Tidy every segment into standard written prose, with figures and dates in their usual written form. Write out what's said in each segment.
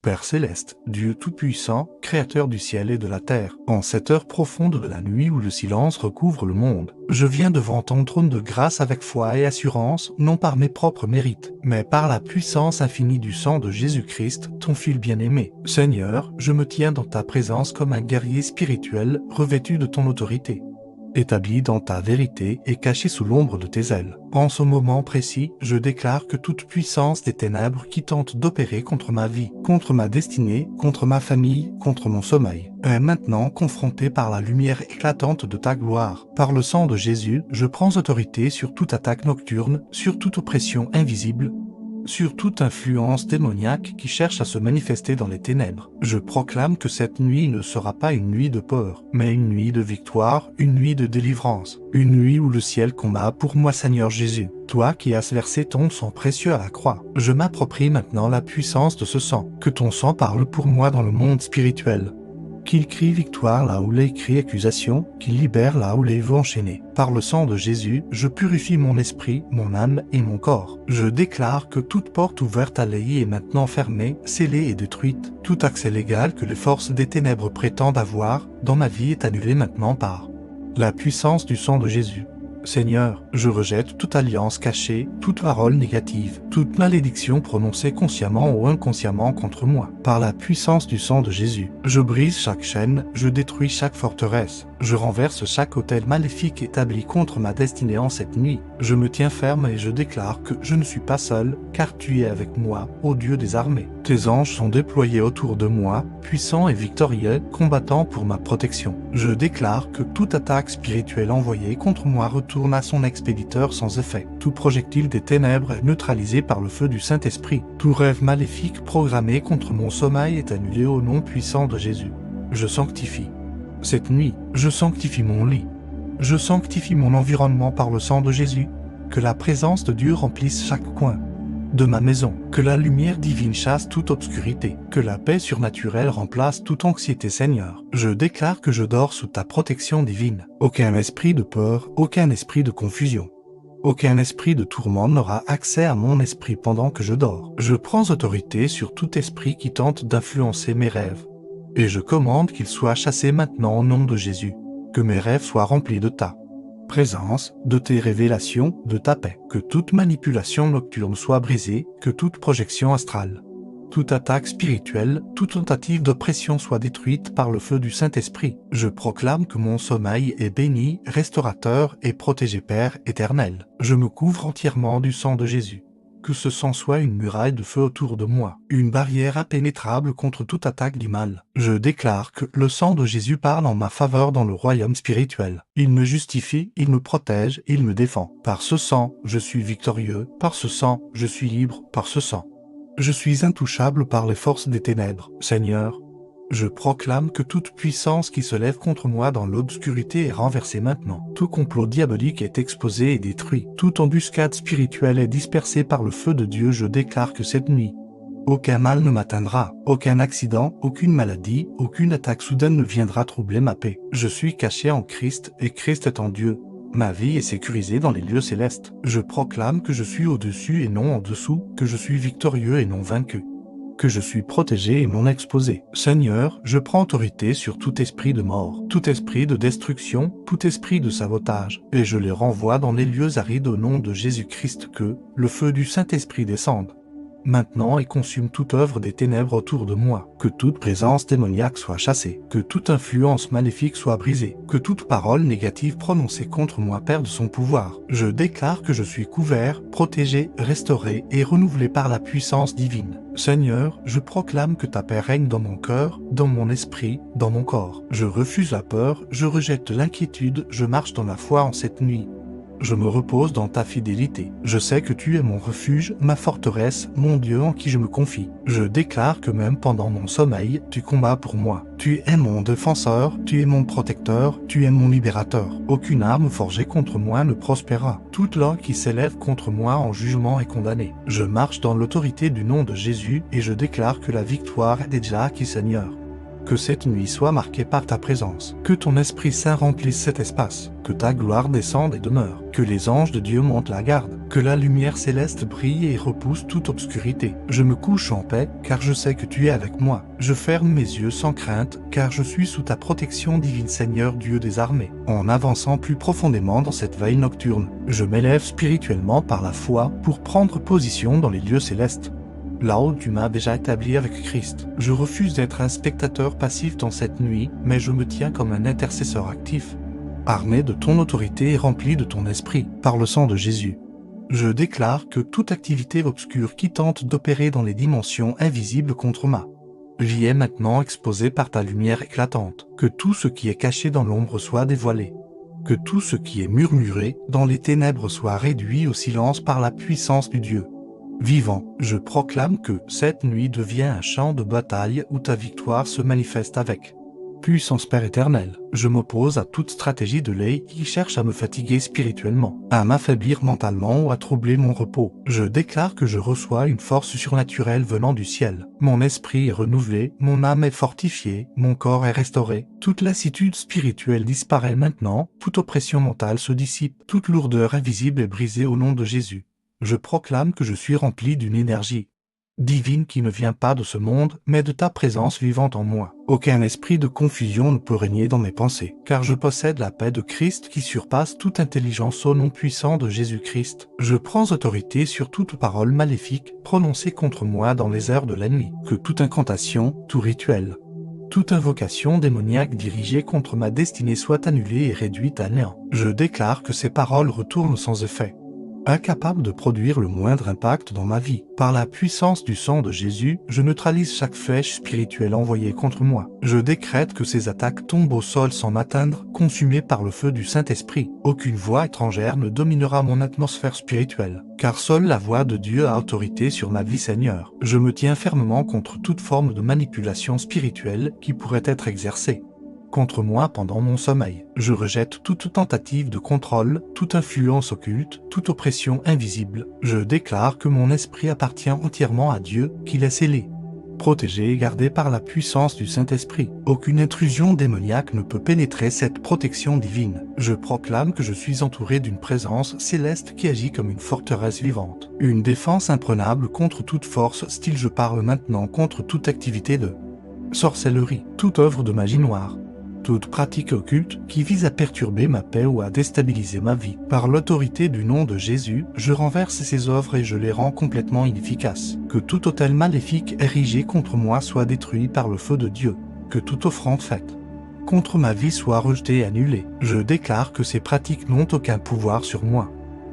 Père céleste, Dieu tout-puissant, créateur du ciel et de la terre, en cette heure profonde de la nuit où le silence recouvre le monde, je viens devant ton trône de grâce avec foi et assurance, non par mes propres mérites, mais par la puissance infinie du sang de Jésus-Christ, ton Fils bien-aimé. Seigneur, je me tiens dans ta présence comme un guerrier spirituel, revêtu de ton autorité, établi dans ta vérité et caché sous l'ombre de tes ailes. En ce moment précis, je déclare que toute puissance des ténèbres qui tente d'opérer contre ma vie, contre ma destinée, contre ma famille, contre mon sommeil, est maintenant confrontée par la lumière éclatante de ta gloire. Par le sang de Jésus, je prends autorité sur toute attaque nocturne, sur toute oppression invisible, sur toute influence démoniaque qui cherche à se manifester dans les ténèbres. Je proclame que cette nuit ne sera pas une nuit de peur, mais une nuit de victoire, une nuit de délivrance, une nuit où le ciel combat pour moi, Seigneur Jésus. Toi qui as versé ton sang précieux à la croix, je m'approprie maintenant la puissance de ce sang. Que ton sang parle pour moi dans le monde spirituel. Qu'il crie victoire là où l'est crie accusation, qu'il libère là où l'est veut enchaîner. Par le sang de Jésus, je purifie mon esprit, mon âme et mon corps. Je déclare que toute porte ouverte à l'œil est maintenant fermée, scellée et détruite. Tout accès légal que les forces des ténèbres prétendent avoir dans ma vie est annulé maintenant par la puissance du sang de Jésus. Seigneur, je rejette toute alliance cachée, toute parole négative, toute malédiction prononcée consciemment ou inconsciemment contre moi. Par la puissance du sang de Jésus, je brise chaque chaîne, je détruis chaque forteresse, je renverse chaque autel maléfique établi contre ma destinée en cette nuit. Je me tiens ferme et je déclare que je ne suis pas seul, car tu es avec moi, ô Dieu des armées. Tes anges sont déployés autour de moi, puissants et victorieux, combattant pour ma protection. Je déclare que toute attaque spirituelle envoyée contre moi retourne à son expéditeur sans effet. Tout projectile des ténèbres est neutralisé par le feu du Saint-Esprit. Tout rêve maléfique programmé contre mon sommeil est annulé au nom puissant de Jésus. Je sanctifie. Cette nuit, je sanctifie mon lit. Je sanctifie mon environnement par le sang de Jésus. Que la présence de Dieu remplisse chaque coin de ma maison. Que la lumière divine chasse toute obscurité. Que la paix surnaturelle remplace toute anxiété, Seigneur. Je déclare que je dors sous ta protection divine. Aucun esprit de peur, aucun esprit de confusion, aucun esprit de tourment n'aura accès à mon esprit pendant que je dors. Je prends autorité sur tout esprit qui tente d'influencer mes rêves. Et je commande qu'il soit chassé maintenant au nom de Jésus. Que mes rêves soient remplis de ta présence, de tes révélations, de ta paix. Que toute manipulation nocturne soit brisée, que toute projection astrale, toute attaque spirituelle, toute tentative d'oppression soit détruite par le feu du Saint-Esprit. Je proclame que mon sommeil est béni, restaurateur et protégé, Père éternel. Je me couvre entièrement du sang de Jésus. Que ce sang soit une muraille de feu autour de moi, une barrière impénétrable contre toute attaque du mal. Je déclare que le sang de Jésus parle en ma faveur dans le royaume spirituel. Il me justifie, il me protège, il me défend. Par ce sang, je suis victorieux. Par ce sang, je suis libre. Par ce sang, je suis intouchable par les forces des ténèbres. Seigneur, je proclame que toute puissance qui se lève contre moi dans l'obscurité est renversée maintenant. Tout complot diabolique est exposé et détruit. Toute embuscade spirituelle est dispersée par le feu de Dieu. Je déclare que cette nuit, aucun mal ne m'atteindra, aucun accident, aucune maladie, aucune attaque soudaine ne viendra troubler ma paix. Je suis caché en Christ et Christ est en Dieu. Ma vie est sécurisée dans les lieux célestes. Je proclame que je suis au-dessus et non en dessous, que je suis victorieux et non vaincu, que je suis protégé et non exposé. Seigneur, je prends autorité sur tout esprit de mort, tout esprit de destruction, tout esprit de sabotage, et je les renvoie dans les lieux arides au nom de Jésus-Christ. Que le feu du Saint-Esprit descende maintenant et consume toute œuvre des ténèbres autour de moi. Que toute présence démoniaque soit chassée, que toute influence maléfique soit brisée, que toute parole négative prononcée contre moi perde son pouvoir. Je déclare que je suis couvert, protégé, restauré et renouvelé par la puissance divine. Seigneur, je proclame que ta paix règne dans mon cœur, dans mon esprit, dans mon corps. Je refuse la peur, je rejette l'inquiétude, je marche dans la foi en cette nuit. Je me repose dans ta fidélité. Je sais que tu es mon refuge, ma forteresse, mon Dieu en qui je me confie. Je déclare que même pendant mon sommeil, tu combats pour moi. Tu es mon défenseur, tu es mon protecteur, tu es mon libérateur. Aucune arme forgée contre moi ne prospérera. Toute langue qui s'élève contre moi en jugement est condamnée. Je marche dans l'autorité du nom de Jésus et je déclare que la victoire est déjà acquise, Seigneur. Que cette nuit soit marquée par ta présence. Que ton Esprit Saint remplisse cet espace. Que ta gloire descende et demeure. Que les anges de Dieu montent la garde. Que la lumière céleste brille et repousse toute obscurité. Je me couche en paix, car je sais que tu es avec moi. Je ferme mes yeux sans crainte, car je suis sous ta protection divine Seigneur Dieu des armées. En avançant plus profondément dans cette veille nocturne, je m'élève spirituellement par la foi pour prendre position dans les lieux célestes. Là où tu m'as déjà établi avec Christ. Je refuse d'être un spectateur passif dans cette nuit, mais je me tiens comme un intercesseur actif. Armé de ton autorité et rempli de ton esprit, par le sang de Jésus. Je déclare que toute activité obscure qui tente d'opérer dans les dimensions invisibles contre ma vie est maintenant exposée par ta lumière éclatante. Que tout ce qui est caché dans l'ombre soit dévoilé. Que tout ce qui est murmuré dans les ténèbres soit réduit au silence par la puissance du Dieu vivant. Je proclame que cette nuit devient un champ de bataille où ta victoire se manifeste avec puissance Père éternel. Je m'oppose à toute stratégie de l'œil qui cherche à me fatiguer spirituellement, à m'affaiblir mentalement ou à troubler mon repos. Je déclare que je reçois une force surnaturelle venant du ciel. Mon esprit est renouvelé, mon âme est fortifiée, mon corps est restauré. Toute lassitude spirituelle disparaît maintenant, toute oppression mentale se dissipe, toute lourdeur invisible est brisée au nom de Jésus. Je proclame que je suis rempli d'une énergie divine qui ne vient pas de ce monde, mais de ta présence vivante en moi. Aucun esprit de confusion ne peut régner dans mes pensées, car je possède la paix de Christ qui surpasse toute intelligence au nom puissant de Jésus-Christ. Je prends autorité sur toute parole maléfique prononcée contre moi dans les heures de la nuit. Que toute incantation, tout rituel, toute invocation démoniaque dirigée contre ma destinée soit annulée et réduite à néant. Je déclare que ces paroles retournent sans effet. Incapable de produire le moindre impact dans ma vie. Par la puissance du sang de Jésus, je neutralise chaque flèche spirituelle envoyée contre moi. Je décrète que ces attaques tombent au sol sans m'atteindre, consumées par le feu du Saint-Esprit. Aucune voix étrangère ne dominera mon atmosphère spirituelle, car seule la voix de Dieu a autorité sur ma vie Seigneur. Je me tiens fermement contre toute forme de manipulation spirituelle qui pourrait être exercée contre moi pendant mon sommeil. Je rejette toute tentative de contrôle, toute influence occulte, toute oppression invisible. Je déclare que mon esprit appartient entièrement à Dieu, qu'il est scellé, protégé et gardé par la puissance du Saint-Esprit. Aucune intrusion démoniaque ne peut pénétrer cette protection divine. Je proclame que je suis entouré d'une présence céleste qui agit comme une forteresse vivante. Une défense imprenable contre toute force style je parle maintenant contre toute activité de sorcellerie, toute œuvre de magie noire, toute pratique occulte qui vise à perturber ma paix ou à déstabiliser ma vie. Par l'autorité du nom de Jésus, je renverse ces œuvres et je les rends complètement inefficaces. Que tout autel maléfique érigé contre moi soit détruit par le feu de Dieu. Que toute offrande faite contre ma vie soit rejetée et annulée. Je déclare que ces pratiques n'ont aucun pouvoir sur moi,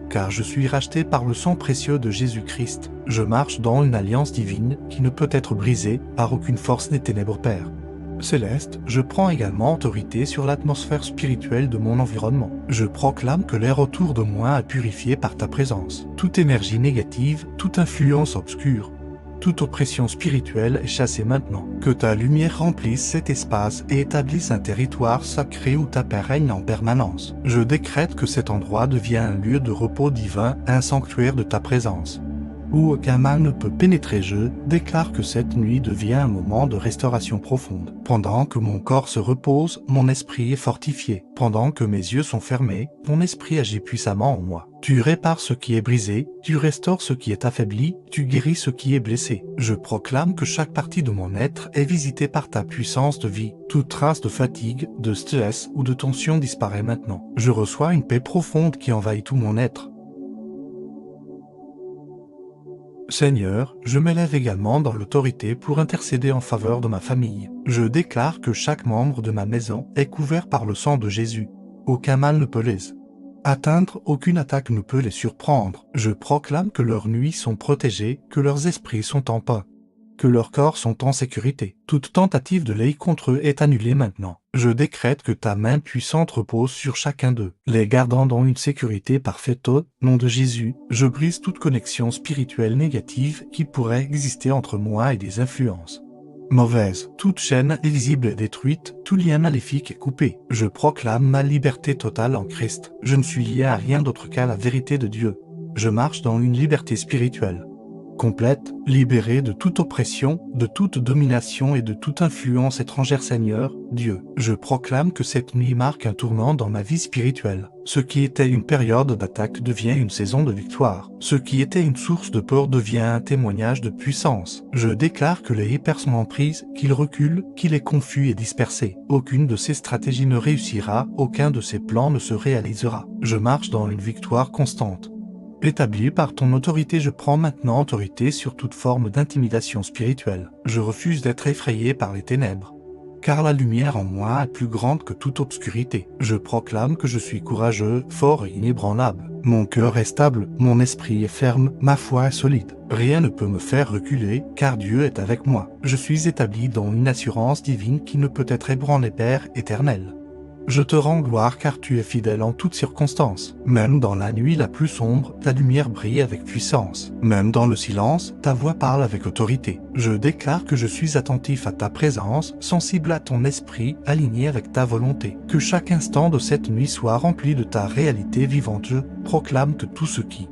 car je suis racheté par le sang précieux de Jésus-Christ. Je marche dans une alliance divine qui ne peut être brisée par aucune force des ténèbres Père Céleste. Je prends également autorité sur l'atmosphère spirituelle de mon environnement. Je proclame que l'air autour de moi est purifié par ta présence. Toute énergie négative, toute influence obscure, toute oppression spirituelle est chassée maintenant. Que ta lumière remplisse cet espace et établisse un territoire sacré où ta paix règne en permanence. Je décrète que cet endroit devient un lieu de repos divin, un sanctuaire de ta présence, où aucun mal ne peut pénétrer. Je déclare que cette nuit devient un moment de restauration profonde. Pendant que mon corps se repose, mon esprit est fortifié. Pendant que mes yeux sont fermés, mon esprit agit puissamment en moi. Tu répares ce qui est brisé, tu restaures ce qui est affaibli, tu guéris ce qui est blessé. Je proclame que chaque partie de mon être est visitée par ta puissance de vie. Toute trace de fatigue, de stress ou de tension disparaît maintenant. Je reçois une paix profonde qui envahit tout mon être. Seigneur, je m'élève également dans l'autorité pour intercéder en faveur de ma famille. Je déclare que chaque membre de ma maison est couvert par le sang de Jésus. Aucun mal ne peut les atteindre, aucune attaque ne peut les surprendre. Je proclame que leurs nuits sont protégées, que leurs esprits sont en paix, que leurs corps sont en sécurité. Toute tentative de l'œil contre eux est annulée maintenant. Je décrète que ta main puissante repose sur chacun d'eux, les gardant dans une sécurité parfaite au nom de Jésus. Je brise toute connexion spirituelle négative qui pourrait exister entre moi et des influences mauvaises. Toute chaîne invisible est détruite, tout lien maléfique est coupé. Je proclame ma liberté totale en Christ. Je ne suis lié à rien d'autre qu'à la vérité de Dieu. Je marche dans une liberté spirituelle complète, libérée de toute oppression, de toute domination et de toute influence étrangère. Seigneur, Dieu, je proclame que cette nuit marque un tournant dans ma vie spirituelle. Ce qui était une période d'attaque devient une saison de victoire. Ce qui était une source de peur devient un témoignage de puissance. Je déclare que les hypers sont en prise, qu'ils reculent, qu'il est confus et dispersé. Aucune de ces stratégies ne réussira, aucun de ces plans ne se réalisera. Je marche dans une victoire constante. Établi par ton autorité, je prends maintenant autorité sur toute forme d'intimidation spirituelle. Je refuse d'être effrayé par les ténèbres. Car la lumière en moi est plus grande que toute obscurité. Je proclame que je suis courageux, fort et inébranlable. Mon cœur est stable, mon esprit est ferme, ma foi est solide. Rien ne peut me faire reculer, car Dieu est avec moi. Je suis établi dans une assurance divine qui ne peut être ébranlée, Père éternel. Je te rends gloire car tu es fidèle en toutes circonstances. Même dans la nuit la plus sombre, ta lumière brille avec puissance. Même dans le silence, ta voix parle avec autorité. Je déclare que je suis attentif à ta présence, sensible à ton esprit, aligné avec ta volonté. Que chaque instant de cette nuit soit rempli de ta réalité vivante. Je proclame que tout ce qui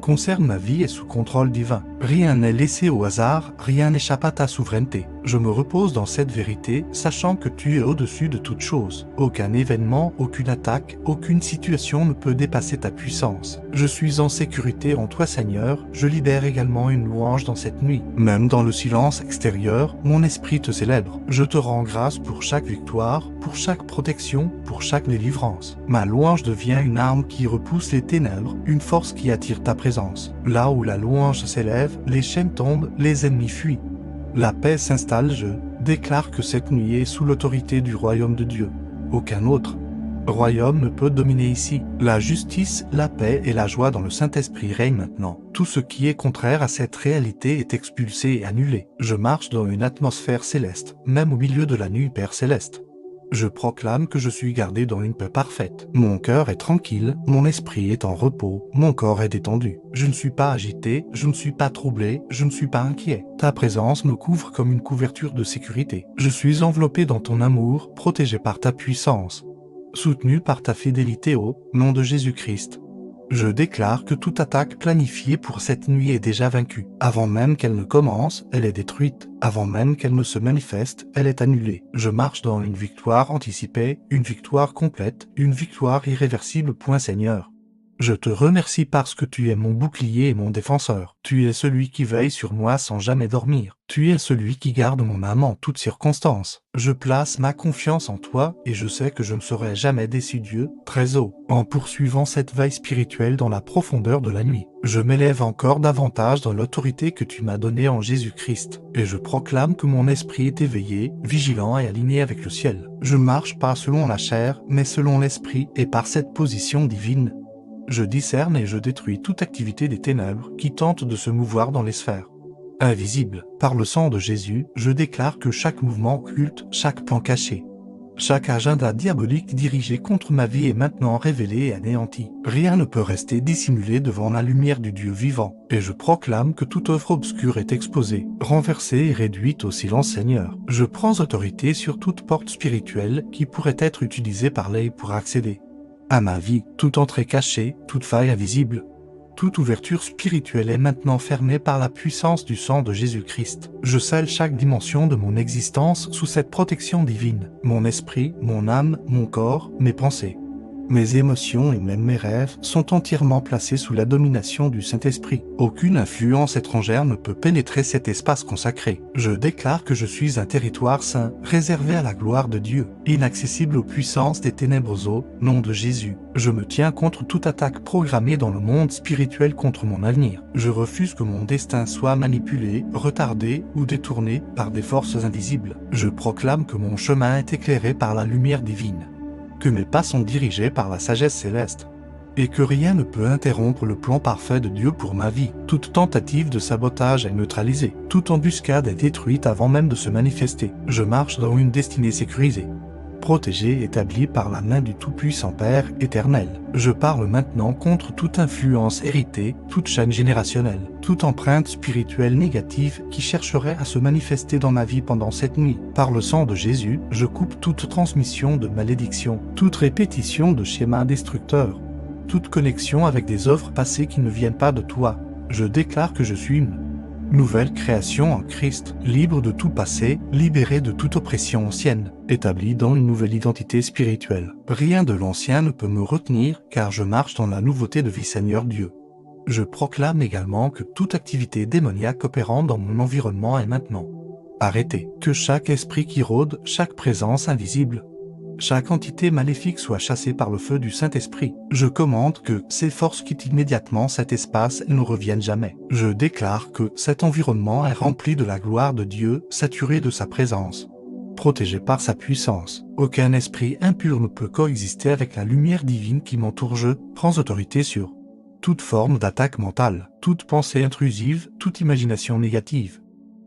concerne ma vie est sous contrôle divin. Rien n'est laissé au hasard, rien n'échappe à ta souveraineté. Je me repose dans cette vérité, sachant que tu es au-dessus de toute chose. Aucun événement, aucune attaque, aucune situation ne peut dépasser ta puissance. Je suis en sécurité en toi, Seigneur. Je libère également une louange dans cette nuit. Même dans le silence extérieur, mon esprit te célèbre. Je te rends grâce pour chaque victoire, pour chaque protection, pour chaque délivrance. Ma louange devient une arme qui repousse les ténèbres, une force qui attire ta présence. Là où la louange s'élève, les chaînes tombent, les ennemis fuient. La paix s'installe. Je déclare que cette nuit est sous l'autorité du royaume de Dieu. Aucun autre royaume ne peut dominer ici. La justice, la paix et la joie dans le Saint-Esprit règnent maintenant. Tout ce qui est contraire à cette réalité est expulsé et annulé. Je marche dans une atmosphère céleste, même au milieu de la nuit, Père céleste. Je proclame que je suis gardé dans une paix parfaite. Mon cœur est tranquille, mon esprit est en repos, mon corps est détendu. Je ne suis pas agité, je ne suis pas troublé, je ne suis pas inquiet. Ta présence me couvre comme une couverture de sécurité. Je suis enveloppé dans ton amour, protégé par ta puissance, soutenu par ta fidélité au nom de Jésus-Christ. Je déclare que toute attaque planifiée pour cette nuit est déjà vaincue. Avant même qu'elle ne commence, elle est détruite. Avant même qu'elle ne se manifeste, elle est annulée. Je marche dans une victoire anticipée, une victoire complète, une victoire irréversible. Seigneur, je te remercie parce que tu es mon bouclier et mon défenseur. Tu es celui qui veille sur moi sans jamais dormir. Tu es celui qui garde mon âme en toutes circonstances. Je place ma confiance en toi et je sais que je ne serai jamais déçu, Dieu, très haut. En poursuivant cette veille spirituelle dans la profondeur de la nuit, je m'élève encore davantage dans l'autorité que tu m'as donnée en Jésus-Christ. Et je proclame que mon esprit est éveillé, vigilant et aligné avec le ciel. Je marche pas selon la chair, mais selon l'esprit et par cette position divine. Je discerne et je détruis toute activité des ténèbres qui tente de se mouvoir dans les sphères invisibles. Par le sang de Jésus, je déclare que chaque mouvement occulte, chaque plan caché, chaque agenda diabolique dirigé contre ma vie est maintenant révélé et anéanti. Rien ne peut rester dissimulé devant la lumière du Dieu vivant. Et je proclame que toute œuvre obscure est exposée, renversée et réduite au silence, Seigneur. Je prends autorité sur toute porte spirituelle qui pourrait être utilisée par l'œil pour accéder à ma vie. Toute entrée cachée, toute faille invisible, toute ouverture spirituelle est maintenant fermée par la puissance du sang de Jésus-Christ. Je scelle chaque dimension de mon existence sous cette protection divine. Mon esprit, mon âme, mon corps, mes pensées, mes émotions et même mes rêves sont entièrement placés sous la domination du Saint-Esprit. Aucune influence étrangère ne peut pénétrer cet espace consacré. Je déclare que je suis un territoire saint, réservé à la gloire de Dieu, inaccessible aux puissances des ténèbres au nom de Jésus. Je me tiens contre toute attaque programmée dans le monde spirituel contre mon avenir. Je refuse que mon destin soit manipulé, retardé ou détourné par des forces invisibles. Je proclame que mon chemin est éclairé par la lumière divine, que mes pas sont dirigés par la sagesse céleste, et que rien ne peut interrompre le plan parfait de Dieu pour ma vie. Toute tentative de sabotage est neutralisée, toute embuscade est détruite avant même de se manifester. Je marche dans une destinée sécurisée, protégée, établie par la main du Tout-Puissant Père éternel. Je parle maintenant contre toute influence héritée, toute chaîne générationnelle, toute empreinte spirituelle négative qui chercherait à se manifester dans ma vie pendant cette nuit. Par le sang de Jésus, je coupe toute transmission de malédiction, toute répétition de schémas destructeurs, toute connexion avec des œuvres passées qui ne viennent pas de toi. Je déclare que je suis Nouvelle création en Christ, libre de tout passé, libéré de toute oppression ancienne, établi dans une nouvelle identité spirituelle. Rien de l'ancien ne peut me retenir, car je marche dans la nouveauté de vie Seigneur Dieu. Je proclame également que toute activité démoniaque opérant dans mon environnement est maintenant arrêtée, que chaque esprit qui rôde, chaque présence invisible, chaque entité maléfique soit chassée par le feu du Saint-Esprit. Je commande que ces forces quittent immédiatement cet espace et ne reviennent jamais. Je déclare que cet environnement est rempli de la gloire de Dieu, saturé de sa présence, protégé par sa puissance. Aucun esprit impur ne peut coexister avec la lumière divine qui m'entoure. Je prends autorité sur toute forme d'attaque mentale, toute pensée intrusive, toute imagination négative.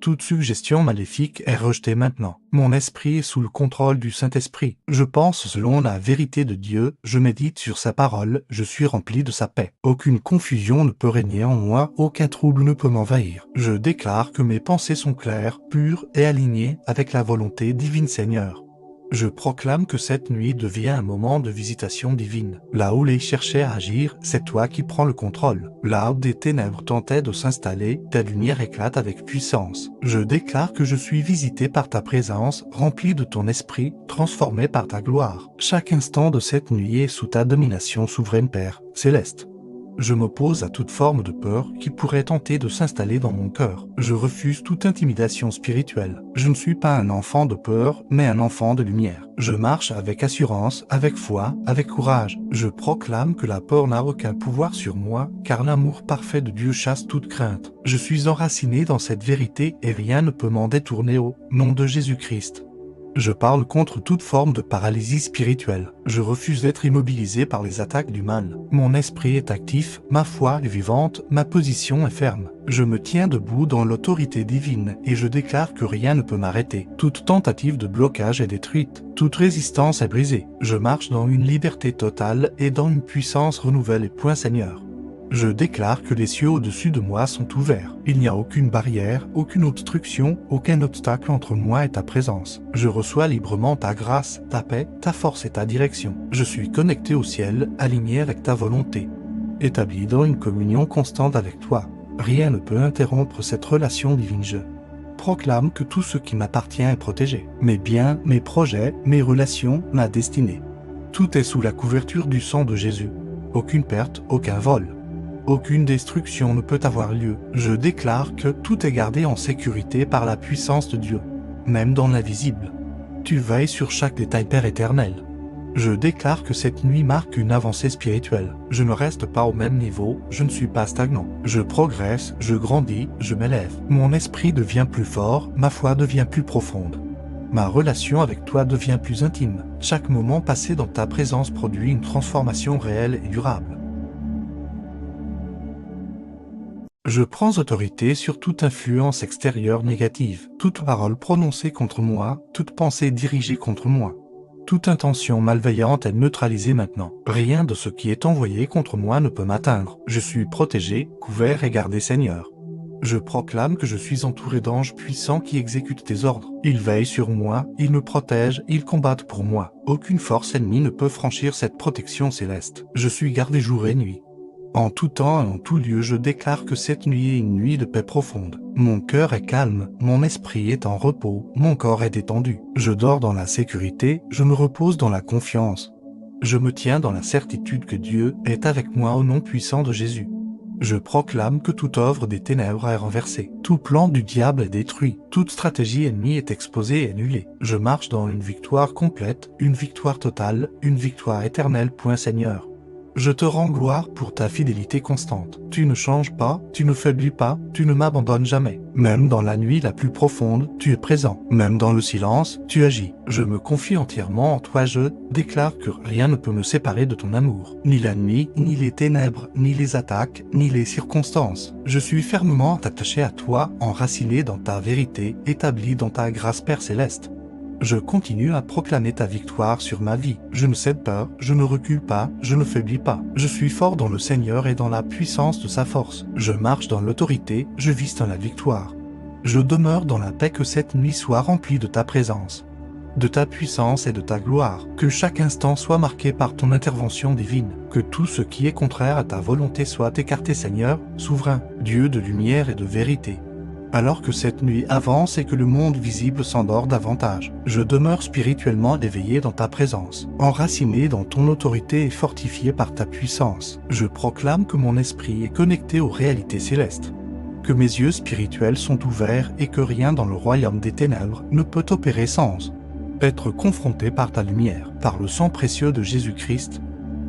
Toute suggestion maléfique est rejetée maintenant. Mon esprit est sous le contrôle du Saint-Esprit. Je pense selon la vérité de Dieu, je médite sur sa parole, je suis rempli de sa paix. Aucune confusion ne peut régner en moi, aucun trouble ne peut m'envahir. Je déclare que mes pensées sont claires, pures et alignées avec la volonté divine Seigneur. Je proclame que cette nuit devient un moment de visitation divine. Là où les cherchaient à agir, c'est toi qui prends le contrôle. Là où des ténèbres tentaient de s'installer, ta lumière éclate avec puissance. Je déclare que je suis visité par ta présence, rempli de ton esprit, transformé par ta gloire. Chaque instant de cette nuit est sous ta domination souveraine Père céleste. Je m'oppose à toute forme de peur qui pourrait tenter de s'installer dans mon cœur. Je refuse toute intimidation spirituelle. Je ne suis pas un enfant de peur, mais un enfant de lumière. Je marche avec assurance, avec foi, avec courage. Je proclame que la peur n'a aucun pouvoir sur moi, car l'amour parfait de Dieu chasse toute crainte. Je suis enraciné dans cette vérité et rien ne peut m'en détourner au nom de Jésus-Christ. Je parle contre toute forme de paralysie spirituelle. Je refuse d'être immobilisé par les attaques du mal. Mon esprit est actif, ma foi est vivante, ma position est ferme. Je me tiens debout dans l'autorité divine et je déclare que rien ne peut m'arrêter. Toute tentative de blocage est détruite. Toute résistance est brisée. Je marche dans une liberté totale et dans une puissance renouvelée. Point Seigneur. Je déclare que les cieux au-dessus de moi sont ouverts. Il n'y a aucune barrière, aucune obstruction, aucun obstacle entre moi et ta présence. Je reçois librement ta grâce, ta paix, ta force et ta direction. Je suis connecté au ciel, aligné avec ta volonté, établi dans une communion constante avec toi. Rien ne peut interrompre cette relation divine. Je proclame que tout ce qui m'appartient est protégé. Mes biens, mes projets, mes relations, ma destinée. Tout est sous la couverture du sang de Jésus. Aucune perte, aucun vol. Aucune destruction ne peut avoir lieu. Je déclare que tout est gardé en sécurité par la puissance de Dieu, même dans l'invisible. Tu veilles sur chaque détail, Père éternel. Je déclare que cette nuit marque une avancée spirituelle. Je ne reste pas au même niveau, je ne suis pas stagnant. Je progresse, je grandis, je m'élève. Mon esprit devient plus fort, ma foi devient plus profonde. Ma relation avec toi devient plus intime. Chaque moment passé dans ta présence produit une transformation réelle et durable. Je prends autorité sur toute influence extérieure négative, toute parole prononcée contre moi, toute pensée dirigée contre moi. Toute intention malveillante est neutralisée maintenant. Rien de ce qui est envoyé contre moi ne peut m'atteindre. Je suis protégé, couvert et gardé Seigneur. Je proclame que je suis entouré d'anges puissants qui exécutent tes ordres. Ils veillent sur moi, ils me protègent, ils combattent pour moi. Aucune force ennemie ne peut franchir cette protection céleste. Je suis gardé jour et nuit. En tout temps et en tout lieu, je déclare que cette nuit est une nuit de paix profonde. Mon cœur est calme, mon esprit est en repos, mon corps est détendu. Je dors dans la sécurité, je me repose dans la confiance. Je me tiens dans la certitude que Dieu est avec moi au nom puissant de Jésus. Je proclame que toute œuvre des ténèbres est renversée. Tout plan du diable est détruit. Toute stratégie ennemie est exposée et annulée. Je marche dans une victoire complète, une victoire totale, une victoire éternelle. Point Seigneur. Je te rends gloire pour ta fidélité constante. Tu ne changes pas, tu ne faiblis pas, tu ne m'abandonnes jamais. Même dans la nuit la plus profonde, tu es présent. Même dans le silence, tu agis. Je me confie entièrement en toi. Je déclare que rien ne peut me séparer de ton amour. Ni la nuit, ni les ténèbres, ni les attaques, ni les circonstances. Je suis fermement attaché à toi, enraciné dans ta vérité, établi dans ta grâce Père céleste. Je continue à proclamer ta victoire sur ma vie. Je ne cède pas, je ne recule pas, je ne faiblis pas. Je suis fort dans le Seigneur et dans la puissance de sa force. Je marche dans l'autorité, je vise dans la victoire. Je demeure dans la paix. Que cette nuit soit remplie de ta présence, de ta puissance et de ta gloire. Que chaque instant soit marqué par ton intervention divine. Que tout ce qui est contraire à ta volonté soit écarté Seigneur, souverain, Dieu de lumière et de vérité. Alors que cette nuit avance et que le monde visible s'endort davantage, je demeure spirituellement éveillé dans ta présence, enraciné dans ton autorité et fortifié par ta puissance. Je proclame que mon esprit est connecté aux réalités célestes, que mes yeux spirituels sont ouverts et que rien dans le royaume des ténèbres ne peut opérer sans être confronté par ta lumière. Par le sang précieux de Jésus-Christ,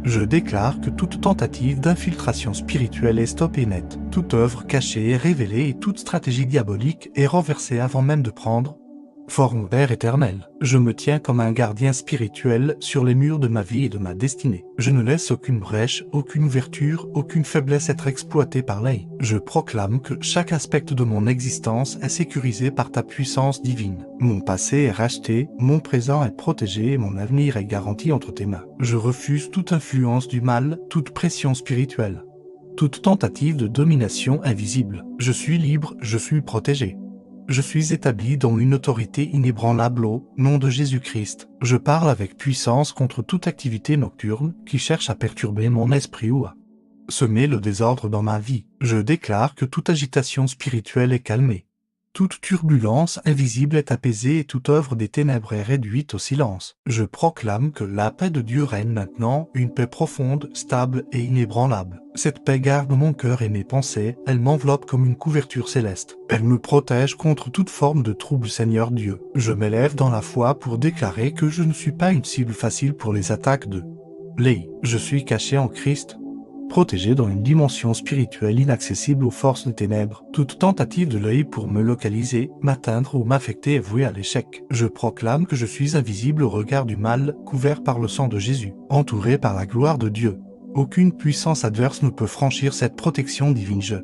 je déclare que toute tentative d'infiltration spirituelle est stoppée net. Toute œuvre cachée est révélée et toute stratégie diabolique est renversée avant même de prendre forme, Père éternel. Je me tiens comme un gardien spirituel sur les murs de ma vie et de ma destinée. Je ne laisse aucune brèche, aucune ouverture, aucune faiblesse être exploitée par l'œil. Je proclame que chaque aspect de mon existence est sécurisé par ta puissance divine. Mon passé est racheté, mon présent est protégé et mon avenir est garanti entre tes mains. Je refuse toute influence du mal, toute pression spirituelle, toute tentative de domination invisible. Je suis libre, je suis protégé. Je suis établi dans une autorité inébranlable au nom de Jésus-Christ. Je parle avec puissance contre toute activité nocturne qui cherche à perturber mon esprit ou à semer le désordre dans ma vie. Je déclare que toute agitation spirituelle est calmée. Toute turbulence invisible est apaisée et toute œuvre des ténèbres est réduite au silence. Je proclame que la paix de Dieu règne maintenant, une paix profonde, stable et inébranlable. Cette paix garde mon cœur et mes pensées, elle m'enveloppe comme une couverture céleste. Elle me protège contre toute forme de trouble, Seigneur Dieu. Je m'élève dans la foi pour déclarer que je ne suis pas une cible facile pour les attaques de l'œil. Je suis caché en Christ, protégé dans une dimension spirituelle inaccessible aux forces des ténèbres. Toute tentative de l'œil pour me localiser, m'atteindre ou m'affecter est vouée à l'échec. Je proclame que je suis invisible au regard du mal, couvert par le sang de Jésus, entouré par la gloire de Dieu. Aucune puissance adverse ne peut franchir cette protection divine. Je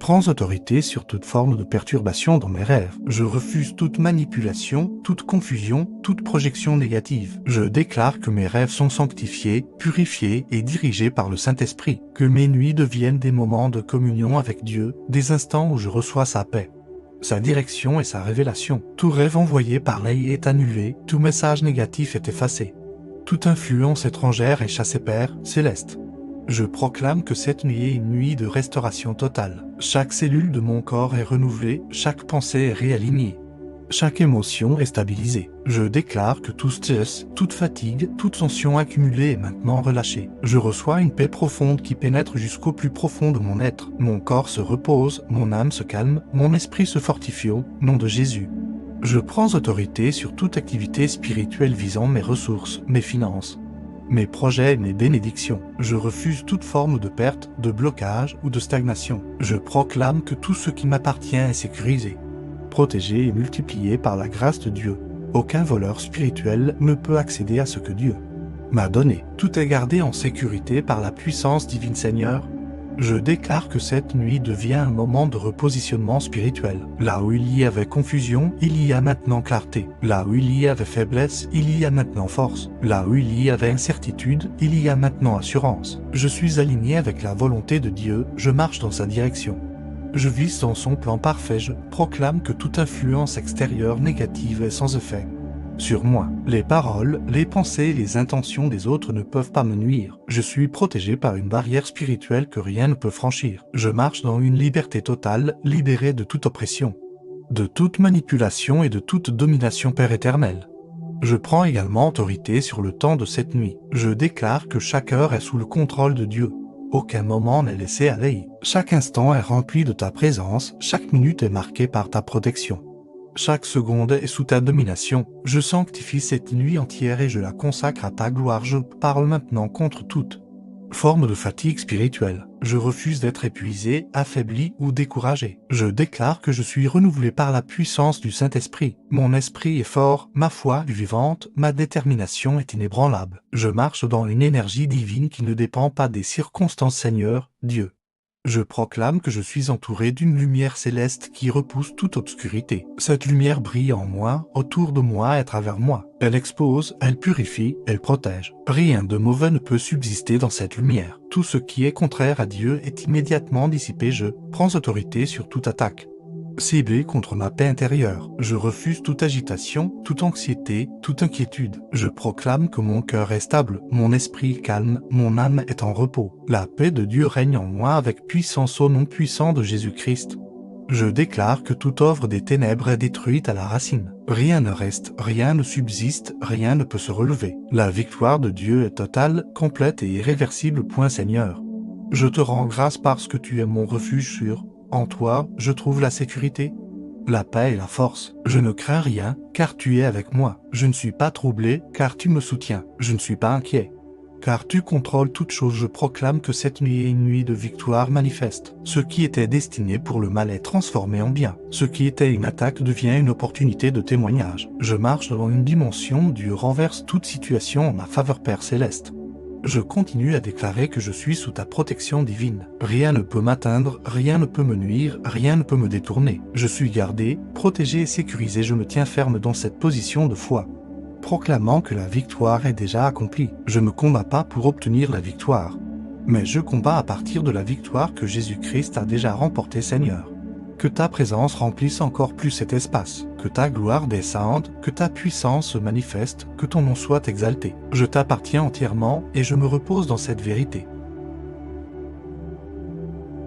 prends autorité sur toute forme de perturbation dans mes rêves. Je refuse toute manipulation, toute confusion, toute projection négative. Je déclare que mes rêves sont sanctifiés, purifiés et dirigés par le Saint-Esprit. Que mes nuits deviennent des moments de communion avec Dieu, des instants où je reçois sa paix, sa direction et sa révélation. Tout rêve envoyé par l'œil est annulé, tout message négatif est effacé. Toute influence étrangère est chassée, Père céleste. Je proclame que cette nuit est une nuit de restauration totale. Chaque cellule de mon corps est renouvelée, chaque pensée est réalignée, chaque émotion est stabilisée. Je déclare que tout stress, toute fatigue, toute tension accumulée est maintenant relâchée. Je reçois une paix profonde qui pénètre jusqu'au plus profond de mon être. Mon corps se repose, mon âme se calme, mon esprit se fortifie au nom de Jésus. Je prends autorité sur toute activité spirituelle visant mes ressources, mes finances, mes projets et mes bénédictions. Je refuse toute forme de perte, de blocage ou de stagnation. Je proclame que tout ce qui m'appartient est sécurisé, protégé et multiplié par la grâce de Dieu. Aucun voleur spirituel ne peut accéder à ce que Dieu m'a donné. Tout est gardé en sécurité par la puissance divine, Seigneur. Je déclare que cette nuit devient un moment de repositionnement spirituel. Là où il y avait confusion, il y a maintenant clarté. Là où il y avait faiblesse, il y a maintenant force. Là où il y avait incertitude, il y a maintenant assurance. Je suis aligné avec la volonté de Dieu, je marche dans sa direction. Je vis dans son plan parfait, je proclame que toute influence extérieure négative est sans effet sur moi. Les paroles, les pensées et les intentions des autres ne peuvent pas me nuire. Je suis protégé par une barrière spirituelle que rien ne peut franchir. Je marche dans une liberté totale, libéré de toute oppression, de toute manipulation et de toute domination, Père éternel. Je prends également autorité sur le temps de cette nuit. Je déclare que chaque heure est sous le contrôle de Dieu. Aucun moment n'est laissé à l'œil. Chaque instant est rempli de ta présence, chaque minute est marquée par ta protection. Chaque seconde est sous ta domination. Je sanctifie cette nuit entière et je la consacre à ta gloire. Je parle maintenant contre toute forme de fatigue spirituelle. Je refuse d'être épuisé, affaibli ou découragé. Je déclare que je suis renouvelé par la puissance du Saint-Esprit. Mon esprit est fort, ma foi est vivante, ma détermination est inébranlable. Je marche dans une énergie divine qui ne dépend pas des circonstances, Seigneur, Dieu. Je proclame que je suis entouré d'une lumière céleste qui repousse toute obscurité. Cette lumière brille en moi, autour de moi et à travers moi. Elle expose, elle purifie, elle protège. Rien de mauvais ne peut subsister dans cette lumière. Tout ce qui est contraire à Dieu est immédiatement dissipé. Je prends autorité sur toute attaque ciblée contre ma paix intérieure. Je refuse toute agitation, toute anxiété, toute inquiétude. Je proclame que mon cœur est stable, mon esprit est calme, mon âme est en repos. La paix de Dieu règne en moi avec puissance au nom puissant de Jésus-Christ. Je déclare que toute œuvre des ténèbres est détruite à la racine. Rien ne reste, rien ne subsiste, rien ne peut se relever. La victoire de Dieu est totale, complète et irréversible. Point Seigneur. Je te rends grâce parce que tu es mon refuge sûr. En toi, je trouve la sécurité, la paix et la force. Je ne crains rien, car tu es avec moi. Je ne suis pas troublé, car tu me soutiens. Je ne suis pas inquiet, car tu contrôles toutes choses. Je proclame que cette nuit est une nuit de victoire manifeste. Ce qui était destiné pour le mal est transformé en bien. Ce qui était une attaque devient une opportunité de témoignage. Je marche dans une dimension où Dieu renverse toute situation en ma faveur, Père Céleste. Je continue à déclarer que je suis sous ta protection divine. Rien ne peut m'atteindre, rien ne peut me nuire, rien ne peut me détourner. Je suis gardé, protégé et sécurisé. Je me tiens ferme dans cette position de foi, proclamant que la victoire est déjà accomplie. Je ne combats pas pour obtenir la victoire, mais je combats à partir de la victoire que Jésus-Christ a déjà remportée. Seigneur, que ta présence remplisse encore plus cet espace, que ta gloire descende, que ta puissance se manifeste, que ton nom soit exalté. Je t'appartiens entièrement et je me repose dans cette vérité.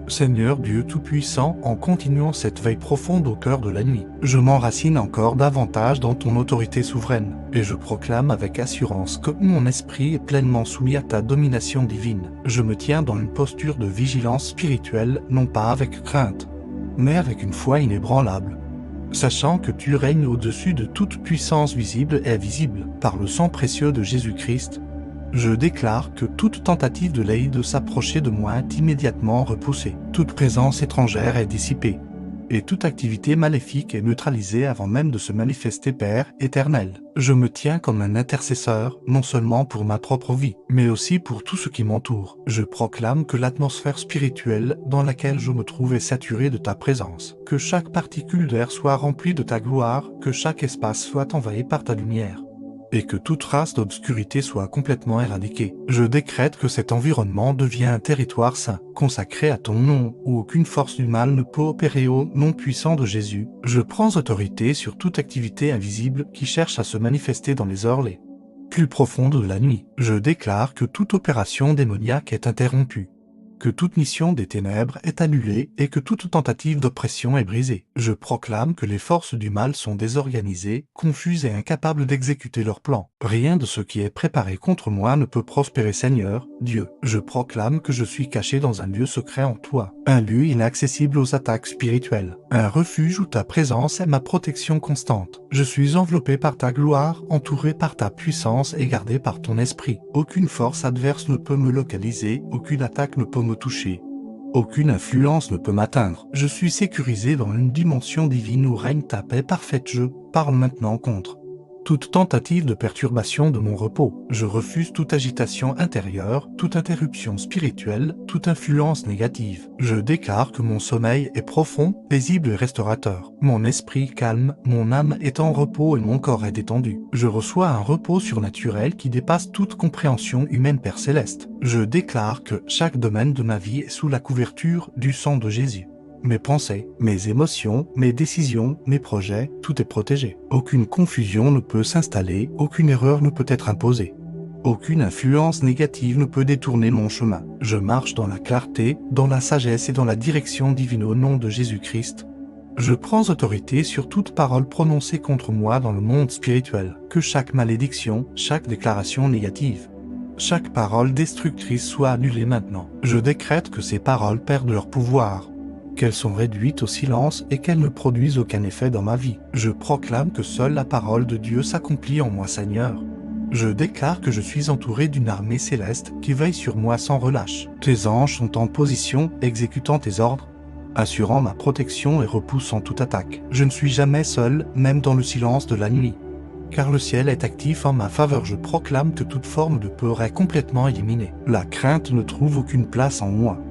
Seigneur Dieu Tout-Puissant, en continuant cette veille profonde au cœur de la nuit, je m'enracine encore davantage dans ton autorité souveraine, et je proclame avec assurance que mon esprit est pleinement soumis à ta domination divine. Je me tiens dans une posture de vigilance spirituelle, non pas avec crainte, mais avec une foi inébranlable, sachant que tu règnes au-dessus de toute puissance visible et invisible. Par le sang précieux de Jésus-Christ, je déclare que toute tentative de l'œil de s'approcher de moi est immédiatement repoussée. Toute présence étrangère est dissipée, et toute activité maléfique est neutralisée avant même de se manifester. Père éternel, je me tiens comme un intercesseur, non seulement pour ma propre vie, mais aussi pour tout ce qui m'entoure. Je proclame que l'atmosphère spirituelle dans laquelle je me trouve est saturée de ta présence, que chaque particule d'air soit remplie de ta gloire, que chaque espace soit envahi par ta lumière, et que toute race d'obscurité soit complètement éradiquée. Je décrète que cet environnement devient un territoire saint, consacré à ton nom, où aucune force du mal ne peut opérer. Au nom puissant de Jésus, je prends autorité sur toute activité invisible qui cherche à se manifester dans les heures les plus profondes de la nuit. Je déclare que toute opération démoniaque est interrompue, que toute mission des ténèbres est annulée et que toute tentative d'oppression est brisée. Je proclame que les forces du mal sont désorganisées, confuses et incapables d'exécuter leurs plans. Rien de ce qui est préparé contre moi ne peut prospérer. Seigneur Dieu, je proclame que je suis caché dans un lieu secret en toi, un lieu inaccessible aux attaques spirituelles, un refuge où ta présence est ma protection constante. Je suis enveloppé par ta gloire, entouré par ta puissance et gardé par ton esprit. Aucune force adverse ne peut me localiser, aucune attaque ne peut me toucher, aucune influence ne peut m'atteindre. Je suis sécurisé dans une dimension divine où règne ta paix parfaite. Je parle maintenant contre toute tentative de perturbation de mon repos. Je refuse toute agitation intérieure, toute interruption spirituelle, toute influence négative. Je déclare que mon sommeil est profond, paisible et restaurateur. Mon esprit calme, mon âme est en repos et mon corps est détendu. Je reçois un repos surnaturel qui dépasse toute compréhension humaine. Père Céleste, je déclare que chaque domaine de ma vie est sous la couverture du sang de Jésus. Mes pensées, mes émotions, mes décisions, mes projets, tout est protégé. Aucune confusion ne peut s'installer, aucune erreur ne peut être imposée. Aucune influence négative ne peut détourner mon chemin. Je marche dans la clarté, dans la sagesse et dans la direction divine au nom de Jésus-Christ. Je prends autorité sur toute parole prononcée contre moi dans le monde spirituel. Que chaque malédiction, chaque déclaration négative, chaque parole destructrice soit annulée maintenant. Je décrète que ces paroles perdent leur pouvoir, qu'elles sont réduites au silence et qu'elles ne produisent aucun effet dans ma vie. Je proclame que seule la parole de Dieu s'accomplit en moi. Seigneur, je déclare que je suis entouré d'une armée céleste qui veille sur moi sans relâche. Tes anges sont en position, exécutant tes ordres, assurant ma protection et repoussant toute attaque. Je ne suis jamais seul, même dans le silence de la nuit, car le ciel est actif en ma faveur. Je proclame que toute forme de peur est complètement éliminée. La crainte ne trouve aucune place en moi,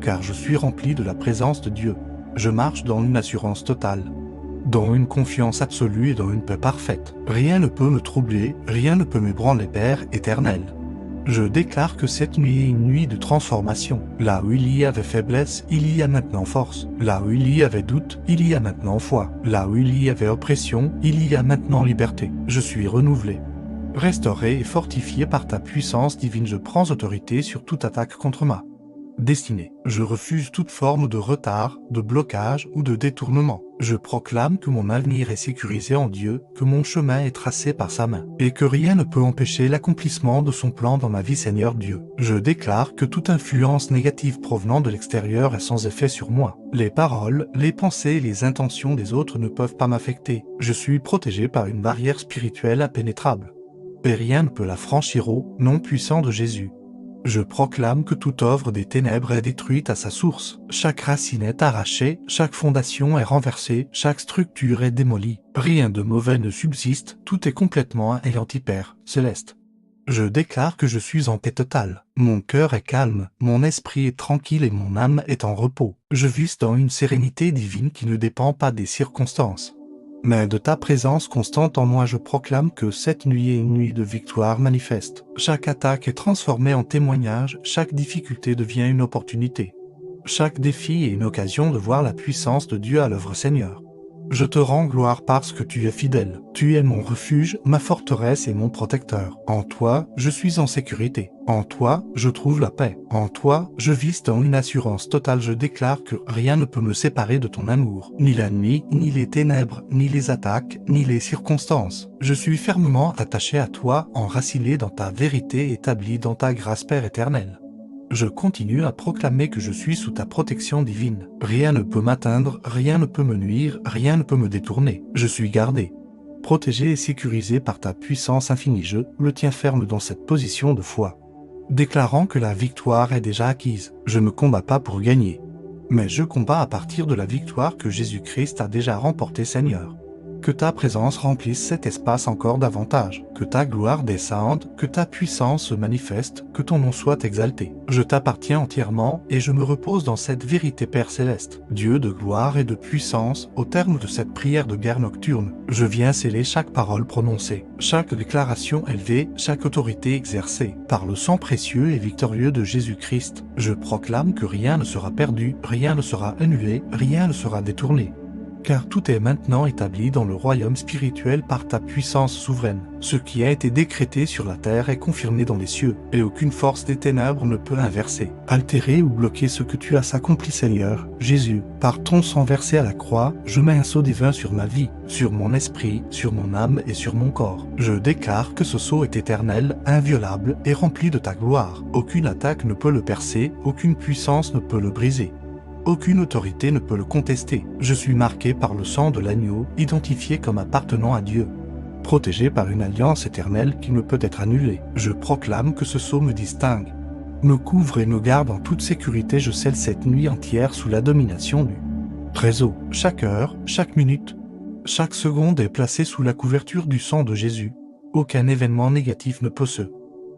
car je suis rempli de la présence de Dieu. Je marche dans une assurance totale, dans une confiance absolue et dans une paix parfaite. Rien ne peut me troubler, rien ne peut m'ébranler. Père éternel, je déclare que cette nuit est une nuit de transformation. Là où il y avait faiblesse, il y a maintenant force. Là où il y avait doute, il y a maintenant foi. Là où il y avait oppression, il y a maintenant liberté. Je suis renouvelé, restauré et fortifié par ta puissance divine. Je prends autorité sur toute attaque contre moi. destinée. Je refuse toute forme de retard, de blocage ou de détournement. Je proclame que mon avenir est sécurisé en Dieu, que mon chemin est tracé par sa main, et que rien ne peut empêcher l'accomplissement de son plan dans ma vie, Seigneur Dieu. Je déclare que toute influence négative provenant de l'extérieur est sans effet sur moi. Les paroles, les pensées et les intentions des autres ne peuvent pas m'affecter. Je suis protégé par une barrière spirituelle impénétrable. Et rien ne peut la franchir au nom puissant de Jésus. Je proclame que toute œuvre des ténèbres est détruite à sa source. Chaque racine est arrachée, chaque fondation est renversée, chaque structure est démolie. Rien de mauvais ne subsiste, tout est complètement Père céleste. Je déclare que je suis en paix totale. Mon cœur est calme, mon esprit est tranquille et mon âme est en repos. Je vis dans une sérénité divine qui ne dépend pas des circonstances. Mais de ta présence constante en moi, je proclame que cette nuit est une nuit de victoire manifeste. Chaque attaque est transformée en témoignage, chaque difficulté devient une opportunité. Chaque défi est une occasion de voir la puissance de Dieu à l'œuvre, Seigneur. Je te rends gloire parce que tu es fidèle. Tu es mon refuge, ma forteresse et mon protecteur. En toi, je suis en sécurité. En toi, je trouve la paix. En toi, je vis dans une assurance totale. Je déclare que rien ne peut me séparer de ton amour. Ni la nuit, ni les ténèbres, ni les attaques, ni les circonstances. Je suis fermement attaché à toi, enraciné dans ta vérité, établi dans ta grâce, Père éternel. Je continue à proclamer que je suis sous ta protection divine. Rien ne peut m'atteindre, rien ne peut me nuire, rien ne peut me détourner. Je suis gardé, protégé et sécurisé par ta puissance infinie. Je le tiens ferme dans cette position de foi, déclarant que la victoire est déjà acquise. Je ne combats pas pour gagner, mais je combats à partir de la victoire que Jésus-Christ a déjà remportée, Seigneur. Que ta présence remplisse cet espace encore davantage, que ta gloire descende, que ta puissance se manifeste, que ton nom soit exalté. Je t'appartiens entièrement et je me repose dans cette vérité, Père céleste. Dieu de gloire et de puissance, au terme de cette prière de guerre nocturne, je viens sceller chaque parole prononcée, chaque déclaration élevée, chaque autorité exercée, par le sang précieux et victorieux de Jésus-Christ. Je proclame que rien ne sera perdu, rien ne sera annulé, rien ne sera détourné. Car tout est maintenant établi dans le royaume spirituel par ta puissance souveraine. Ce qui a été décrété sur la terre est confirmé dans les cieux, et aucune force des ténèbres ne peut inverser, altérer ou bloquer ce que tu as accompli, Seigneur. Jésus, par ton sang versé à la croix, je mets un sceau divin sur ma vie, sur mon esprit, sur mon âme et sur mon corps. Je déclare que ce sceau est éternel, inviolable et rempli de ta gloire. Aucune attaque ne peut le percer, aucune puissance ne peut le briser. Aucune autorité ne peut le contester. Je suis marqué par le sang de l'agneau, identifié comme appartenant à Dieu, protégé par une alliance éternelle qui ne peut être annulée. Je proclame que ce sceau me distingue, me couvre et me garde en toute sécurité. Je scelle cette nuit entière sous la domination du Très-Haut. Chaque heure, chaque minute, chaque seconde est placée sous la couverture du sang de Jésus. Aucun événement négatif ne peut se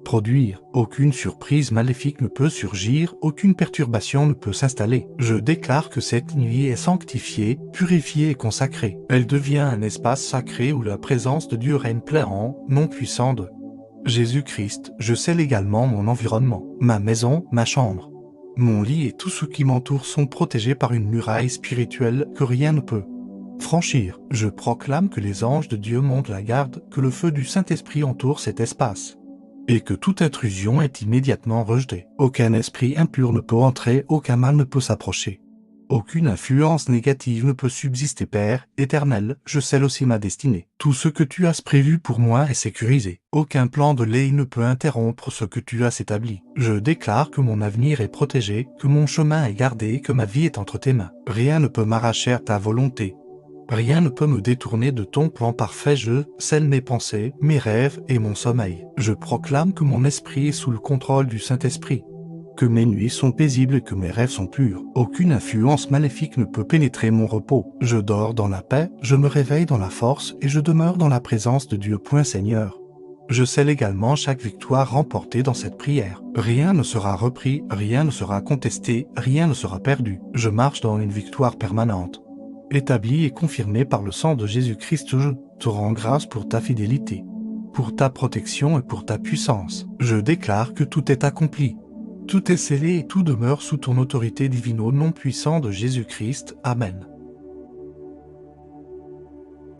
produire, aucune surprise maléfique ne peut surgir, aucune perturbation ne peut s'installer. Je déclare que cette nuit est sanctifiée, purifiée et consacrée. Elle devient un espace sacré où la présence de Dieu règne pleinement, non puissant de Jésus-Christ. Je scelle également mon environnement, ma maison, ma chambre, mon lit et tout ce qui m'entoure sont protégés par une muraille spirituelle que rien ne peut franchir. Je proclame que les anges de Dieu montent la garde, que le feu du Saint-Esprit entoure cet espace, et que toute intrusion est immédiatement rejetée. Aucun esprit impur ne peut entrer, aucun mal ne peut s'approcher. Aucune influence négative ne peut subsister, Père éternel. Je scelle aussi ma destinée. Tout ce que tu as prévu pour moi est sécurisé. Aucun plan de lait ne peut interrompre ce que tu as établi. Je déclare que mon avenir est protégé, que mon chemin est gardé, que ma vie est entre tes mains. Rien ne peut m'arracher à ta volonté. Rien ne peut me détourner de ton plan parfait. Je scelle mes pensées, mes rêves et mon sommeil. Je proclame que mon esprit est sous le contrôle du Saint-Esprit, que mes nuits sont paisibles et que mes rêves sont purs. Aucune influence maléfique ne peut pénétrer mon repos. Je dors dans la paix, je me réveille dans la force et je demeure dans la présence de Dieu. Seigneur. Je scelle également chaque victoire remportée dans cette prière. Rien ne sera repris, rien ne sera contesté, rien ne sera perdu. Je marche dans une victoire permanente, établi et confirmé par le sang de Jésus-Christ. Je te rends grâce pour ta fidélité, pour ta protection et pour ta puissance. Je déclare que tout est accompli, tout est scellé et tout demeure sous ton autorité divine au nom puissant de Jésus-Christ. Amen.